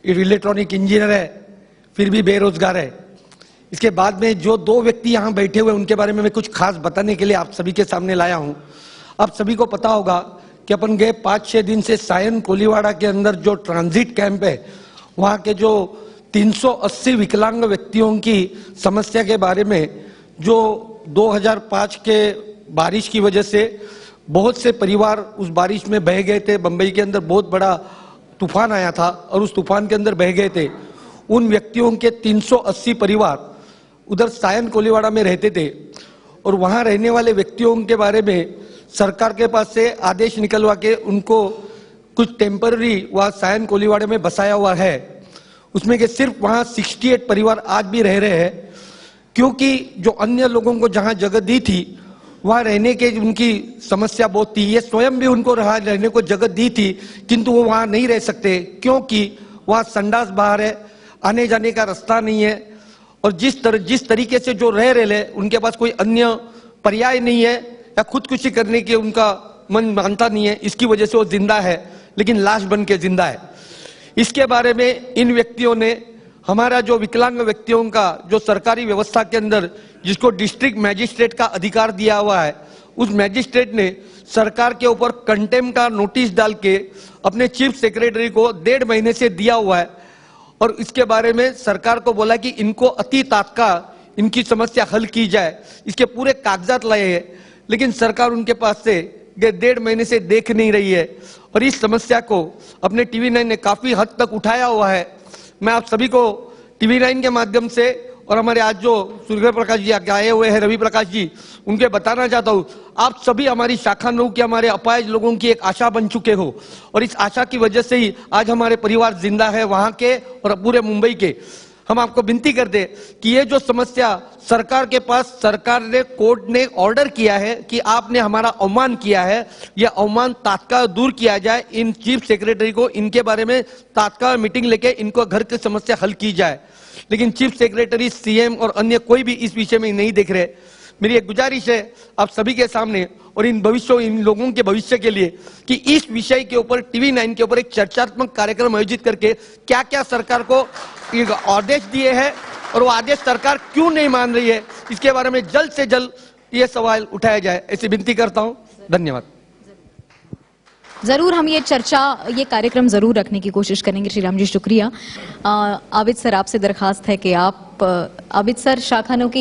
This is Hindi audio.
इलेक्ट्रॉनिक इंजीनियर है, फिर भी बेरोजगार है। इसके बाद में जो दो व्यक्ति यहाँ बैठे हुए उनके बारे में मैं कुछ खास बताने के लिए आप सभी के सामने लाया हूँ। आप सभी को पता होगा कि अपन गए 5-6 दिन से सायन कोलीवाड़ा के अंदर जो ट्रांजिट कैंप है, वहाँ के जो 380 विकलांग व्यक्तियों की समस्या के बारे में, जो 2005 के बारिश की वजह से बहुत से परिवार उस बारिश में बह गए थे। बंबई के अंदर बहुत बड़ा तूफान आया था और उस तूफान के अंदर बह गए थे। उन व्यक्तियों के 380 परिवार उधर सायन कोलीवाड़ा में रहते थे और वहां रहने वाले व्यक्तियों के बारे में सरकार के पास से आदेश निकलवा के उनको कुछ टेम्पररी वहां सायन कोलीवाड़ा में बसाया हुआ है। उसमें के सिर्फ वहां 68 परिवार आज भी रह रहे हैं, क्योंकि जो अन्य लोगों को जहां जगह दी थी वहां रहने के उनकी समस्या बहुत थी। ये स्वयं भी उनको रहने को जगह दी थी, किंतु वो वहां नहीं रह सकते क्योंकि वहां संडास बाहर है, आने जाने का रास्ता नहीं है और जिस तरीके से जो रह रहे उनके पास कोई अन्य पर्याय नहीं है या खुदकुशी करने के उनका मन मानता नहीं है। इसकी वजह से वो जिंदा है, लेकिन लाश बन के जिंदा है। इसके बारे में इन व्यक्तियों ने हमारा जो विकलांग व्यक्तियों का जो सरकारी व्यवस्था के अंदर जिसको डिस्ट्रिक्ट मैजिस्ट्रेट का अधिकार दिया हुआ है, उस मैजिस्ट्रेट ने सरकार के ऊपर कंटेम्प्ट का नोटिस डाल के अपने चीफ सेक्रेटरी को 1.5 महीने से दिया हुआ है और इसके बारे में सरकार को बोला कि इनको अति तात्काल इनकी समस्या हल की जाए। इसके पूरे कागजात लाए हैं, लेकिन सरकार उनके पास से 1.5 महीने से देख नहीं रही है और इस समस्या को अपने TV9 ने काफी हद तक उठाया हुआ है। मैं आप सभी को TV9 के माध्यम से और हमारे आज जो सूर्य प्रकाश जी आए हुए हैं, रवि प्रकाश जी, उनके बताना चाहता हूं, आप सभी हमारी शाखा 9 के हमारे अपाहिज लोगों की एक आशा बन चुके हो और इस आशा की वजह से ही आज हमारे परिवार जिंदा है वहां के और पूरे मुंबई के। हम आपको विनती करते कि ये जो समस्या सरकार के पास, सरकार ने, कोर्ट ने ऑर्डर किया है कि आपने हमारा अवमान किया है, यह अवमान तात्काल दूर किया जाए। इन चीफ सेक्रेटरी को इनके बारे में तात्काल मीटिंग लेके इनको घर की समस्या हल की जाए, लेकिन चीफ सेक्रेटरी, सीएम और अन्य कोई भी इस विषय में नहीं देख रहे। मेरी एक गुजारिश है आप सभी के सामने और इन लोगों के भविष्य के लिए कि इस विषय के ऊपर TV9 के ऊपर एक चर्चात्मक कार्यक्रम आयोजित करके क्या क्या सरकार को आदेश दिए हैं और वो आदेश सरकार क्यों नहीं मान रही है, इसके बारे में जल्द से जल्द ये सवाल उठाया जाए, ऐसी विनती करता हूं। धन्यवाद। जरूर हम ये चर्चा, ये कार्यक्रम जरूर रखने की कोशिश करेंगे। श्री राम जी, शुक्रिया। आबिद सर, आपसे दरखास्त है कि आप, आबिद सर शाखा 9 के